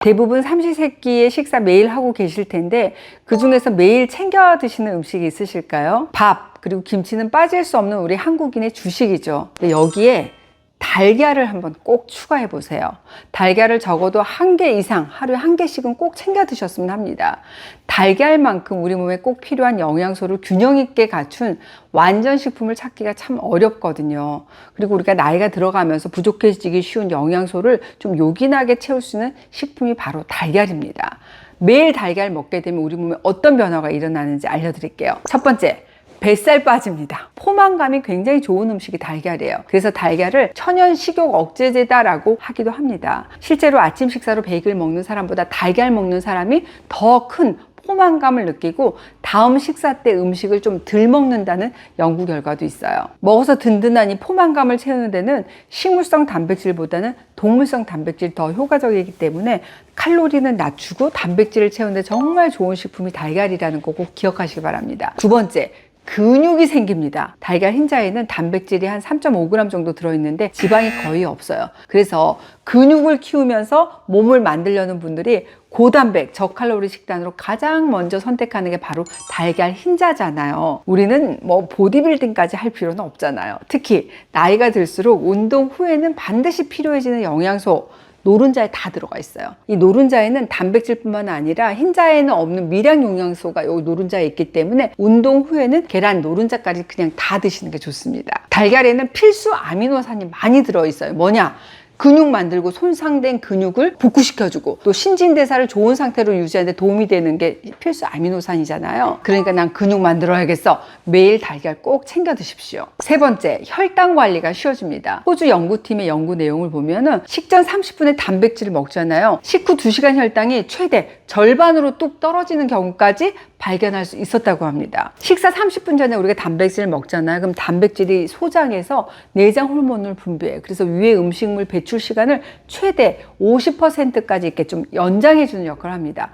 대부분 삼시세끼의 식사 매일 하고 계실 텐데 그 중에서 매일 챙겨 드시는 음식이 있으실까요? 밥, 그리고 김치는 빠질 수 없는 우리 한국인의 주식이죠. 근데 여기에 달걀을 한번 꼭 추가해 보세요. 달걀을 적어도 1개 이상, 하루에 1개씩은 꼭 챙겨 드셨으면 합니다. 달걀만큼 우리 몸에 꼭 필요한 영양소를 균형 있게 갖춘 완전 식품을 찾기가 참 어렵거든요. 그리고 우리가 나이가 들어가면서 부족해지기 쉬운 영양소를 좀 요긴하게 채울 수 있는 식품이 바로 달걀입니다. 매일 달걀 먹게 되면 우리 몸에 어떤 변화가 일어나는지 알려드릴게요. 첫 번째, 뱃살 빠집니다. 포만감이 굉장히 좋은 음식이 달걀이에요. 그래서 달걀을 천연 식욕 억제제다라고 하기도 합니다. 실제로 아침 식사로 베이글 먹는 사람보다 달걀 먹는 사람이 더 큰 포만감을 느끼고 다음 식사 때 음식을 좀 덜 먹는다는 연구 결과도 있어요. 먹어서 든든하니 포만감을 채우는 데는 식물성 단백질보다는 동물성 단백질이 더 효과적이기 때문에 칼로리는 낮추고 단백질을 채우는 데 정말 좋은 식품이 달걀이라는 거 꼭 기억하시기 바랍니다. 두 번째, 근육이 생깁니다. 달걀 흰자에는 단백질이 한 3.5g 정도 들어있는데 지방이 거의 없어요. 그래서 근육을 키우면서 몸을 만들려는 분들이 고단백, 저칼로리 식단으로 가장 먼저 선택하는 게 바로 달걀 흰자잖아요. 우리는 뭐 보디빌딩까지 할 필요는 없잖아요. 특히 나이가 들수록 운동 후에는 반드시 필요해지는 영양소, 노른자에 다 들어가 있어요. 이 노른자에는 단백질뿐만 아니라 흰자에는 없는 미량 영양소가 이 노른자에 있기 때문에 운동 후에는 계란, 노른자까지 그냥 다 드시는 게 좋습니다. 달걀에는 필수 아미노산이 많이 들어있어요. 뭐냐? 근육 만들고 손상된 근육을 복구시켜주고 또 신진대사를 좋은 상태로 유지하는 데 도움이 되는 게 필수 아미노산이잖아요. 그러니까 난 근육 만들어야겠어. 매일 달걀 꼭 챙겨 드십시오. 세 번째, 혈당 관리가 쉬워집니다. 호주 연구팀의 연구 내용을 보면은 식전 30분에 단백질을 먹잖아요. 식후 2시간 혈당이 최대 절반으로 뚝 떨어지는 경우까지 발견할 수 있었다고 합니다. 식사 30분 전에 우리가 단백질을 먹잖아요. 그럼 단백질이 소장해서 내장 호르몬을 분비해요. 그래서 위의 음식물 배출 시간을 최대 50%까지 이렇게 좀 연장해주는 역할을 합니다.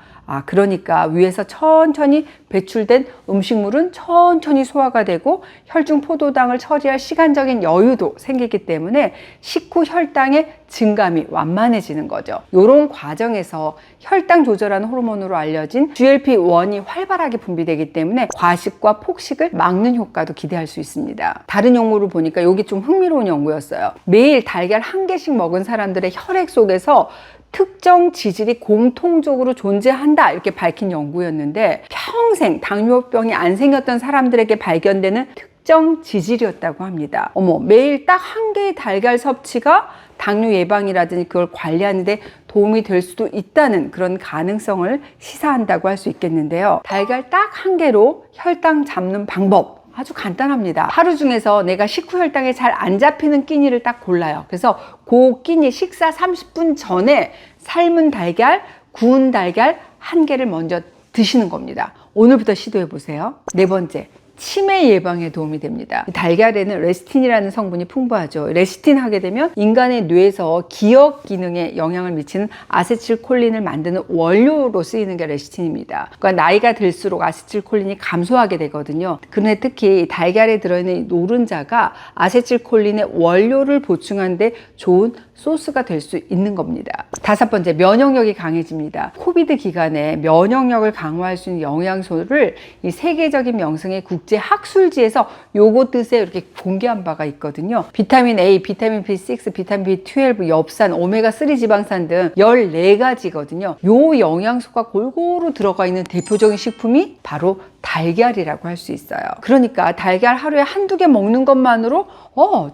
그러니까 위에서 천천히 배출된 음식물은 천천히 소화가 되고 혈중 포도당을 처리할 시간적인 여유도 생기기 때문에 식후 혈당의 증감이 완만해지는 거죠. 이런 과정에서 혈당 조절하는 호르몬으로 알려진 GLP-1이 활발하게 분비되기 때문에 과식과 폭식을 막는 효과도 기대할 수 있습니다. 다른 연구를 보니까 이게 좀 흥미로운 연구였어요. 매일 달걀 1개씩 먹은 사람들의 혈액 속에서 특정 지질이 공통적으로 존재한다 이렇게 밝힌 연구였는데 평생 당뇨병이 안 생겼던 사람들에게 발견되는 특정 지질이었다고 합니다. 매일 딱 1개의 달걀 섭취가 당뇨 예방이라든지 그걸 관리하는 데 도움이 될 수도 있다는 그런 가능성을 시사한다고 할 수 있겠는데요. 달걀 딱 1개로 혈당 잡는 방법 아주 간단합니다. 하루 중에서 내가 식후 혈당에 잘 안 잡히는 끼니를 딱 골라요. 그래서 그 끼니 식사 30분 전에 삶은 달걀, 구운 달걀 1개를 먼저 드시는 겁니다. 오늘부터 시도해 보세요. 네 번째, 치매 예방에 도움이 됩니다. 달걀에는 레시틴이라는 성분이 풍부하죠. 레시틴 하게 되면 인간의 뇌에서 기억 기능에 영향을 미치는 아세틸콜린을 만드는 원료로 쓰이는 게 레시틴입니다. 그러니까 나이가 들수록 아세틸콜린이 감소하게 되거든요. 그런데 특히 달걀에 들어있는 노른자가 아세틸콜린의 원료를 보충하는 데 좋은 소스가 될 수 있는 겁니다. 다섯 번째, 면역력이 강해집니다. 코비드 기간에 면역력을 강화할 수 있는 영양소를 이 세계적인 명성의 국제 학술지에서 요거 드세요 이렇게 공개한 바가 있거든요. 비타민 A, 비타민 B6, 비타민 B12, 엽산, 오메가3 지방산 등 14가지거든요. 요 영양소가 골고루 들어가 있는 대표적인 식품이 바로 달걀이라고 할 수 있어요. 그러니까 달걀 하루에 1-2개 먹는 것만으로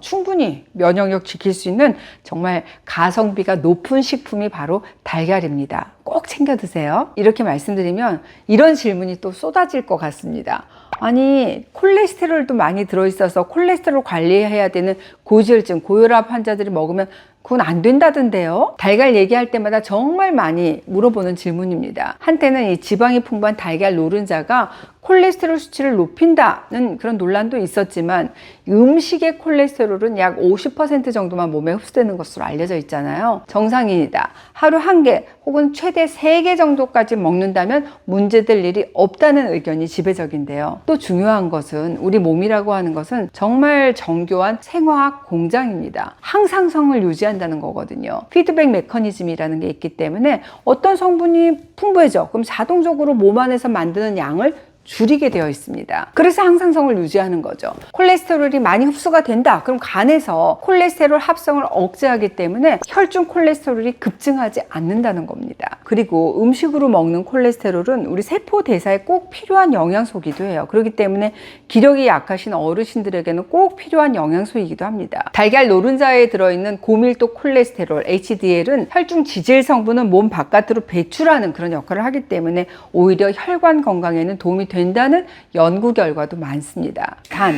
충분히 면역력 지킬 수 있는 정말 가성비가 높은 식품이 바로 달걀입니다. 꼭 챙겨 드세요. 이렇게 말씀드리면 이런 질문이 또 쏟아질 것 같습니다. 아니, 콜레스테롤도 많이 들어있어서 콜레스테롤 관리해야 되는 고지혈증, 고혈압 환자들이 먹으면 그건 안 된다던데요. 달걀 얘기할 때마다 정말 많이 물어보는 질문입니다. 한때는 이 지방이 풍부한 달걀 노른자가 콜레스테롤 수치를 높인다는 그런 논란도 있었지만 음식의 콜레스테롤은 약 50% 정도만 몸에 흡수되는 것으로 알려져 있잖아요. 정상인이다. 하루 1개 혹은 최대 3개 정도까지 먹는다면 문제될 일이 없다는 의견이 지배적인데요. 또 중요한 것은 우리 몸이라고 하는 것은 정말 정교한 생화학 공장입니다. 항상성을 유지한다는 거거든요. 피드백 메커니즘이라는 게 있기 때문에 어떤 성분이 풍부해져. 그럼 자동적으로 몸 안에서 만드는 양을 줄이게 되어 있습니다. 그래서 항상성을 유지하는 거죠. 콜레스테롤이 많이 흡수가 된다. 그럼 간에서 콜레스테롤 합성을 억제하기 때문에 혈중 콜레스테롤이 급증하지 않는다는 겁니다. 그리고 음식으로 먹는 콜레스테롤은 우리 세포 대사에 꼭 필요한 영양소이기도 해요. 그렇기 때문에 기력이 약하신 어르신들에게는 꼭 필요한 영양소이기도 합니다. 달걀 노른자에 들어있는 고밀도 콜레스테롤 HDL은 혈중 지질 성분은 몸 바깥으로 배출하는 그런 역할을 하기 때문에 오히려 혈관 건강에는 도움이 된다는 연구 결과도 많습니다. 단,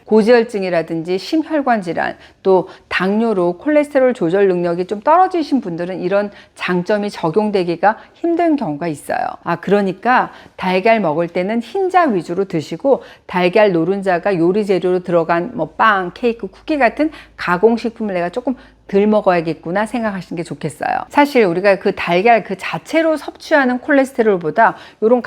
고지혈증이라든지 심혈관 질환, 또 당뇨로 콜레스테롤 조절 능력이 좀 떨어지신 분들은 이런 장점이 적용되기가 힘든 경우가 있어요. 그러니까 달걀 먹을 때는 흰자 위주로 드시고 달걀 노른자가 요리 재료로 들어간 빵, 케이크, 쿠키 같은 가공식품을 내가 조금 덜 먹어야겠구나 생각하시는 게 좋겠어요. 사실 우리가 그 달걀 그 자체로 섭취하는 콜레스테롤보다 이런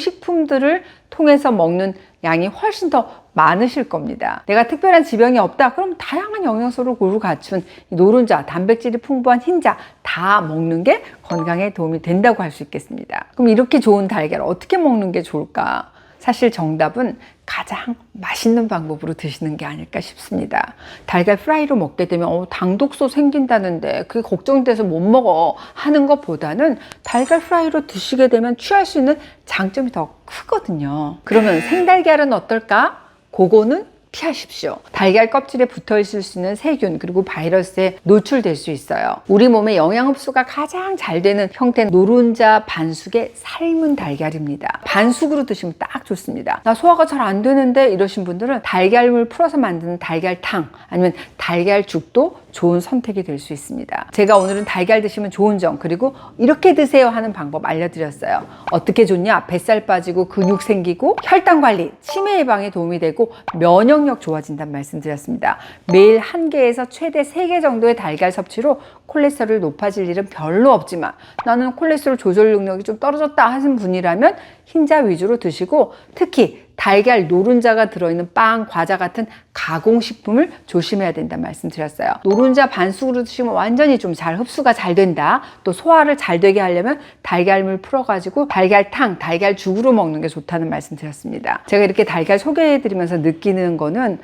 가공식품들을 통해서 먹는 양이 훨씬 더 많으실 겁니다. 내가 특별한 지병이 없다? 그럼 다양한 영양소를 고루 갖춘 노른자, 단백질이 풍부한 흰자 다 먹는 게 건강에 도움이 된다고 할 수 있겠습니다. 그럼 이렇게 좋은 달걀 어떻게 먹는 게 좋을까? 사실 정답은 가장 맛있는 방법으로 드시는 게 아닐까 싶습니다. 달걀 프라이로 먹게 되면 당독소 생긴다는데 그게 걱정돼서 못 먹어 하는 것보다는 달걀 프라이로 드시게 되면 취할 수 있는 장점이 더 크거든요. 그러면 생달걀은 어떨까? 그거는 피하십시오. 달걀 껍질에 붙어 있을 수 있는 세균 그리고 바이러스에 노출될 수 있어요. 우리 몸의 영양 흡수가 가장 잘 되는 형태는 노른자 반숙의 삶은 달걀입니다. 반숙으로 드시면 딱 좋습니다. 나 소화가 잘 안 되는데 이러신 분들은 달걀물 풀어서 만드는 달걀탕 아니면 달걀죽도 좋은 선택이 될 수 있습니다. 제가 오늘은 달걀 드시면 좋은 점 그리고 이렇게 드세요 하는 방법 알려드렸어요. 어떻게 좋냐? 뱃살 빠지고 근육 생기고 혈당 관리, 치매 예방에 도움이 되고 면역력 좋아진다는 말씀드렸습니다. 매일 1개에서 최대 3개 정도의 달걀 섭취로 콜레스테롤이 높아질 일은 별로 없지만 나는 콜레스테롤 조절 능력이 좀 떨어졌다 하시는 분이라면 흰자 위주로 드시고 특히 달걀 노른자가 들어있는 빵, 과자 같은 가공식품을 조심해야 된다는 말씀 드렸어요. 노른자 반숙으로 드시면 완전히 좀 잘 흡수가 잘 된다. 또 소화를 잘 되게 하려면 달걀물 풀어가지고 달걀탕, 달걀죽으로 먹는 게 좋다는 말씀 드렸습니다. 제가 이렇게 달걀 소개해드리면서 느끼는 거는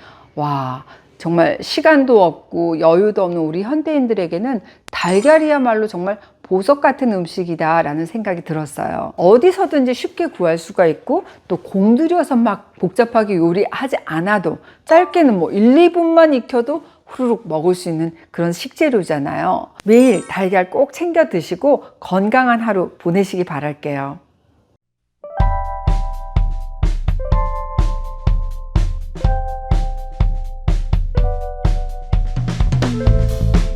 정말 시간도 없고 여유도 없는 우리 현대인들에게는 달걀이야말로 정말 보석 같은 음식이다 라는 생각이 들었어요. 어디서든지 쉽게 구할 수가 있고 또 공들여서 막 복잡하게 요리하지 않아도 짧게는 1, 2분만 익혀도 후루룩 먹을 수 있는 그런 식재료잖아요. 매일 달걀 꼭 챙겨 드시고 건강한 하루 보내시기 바랄게요.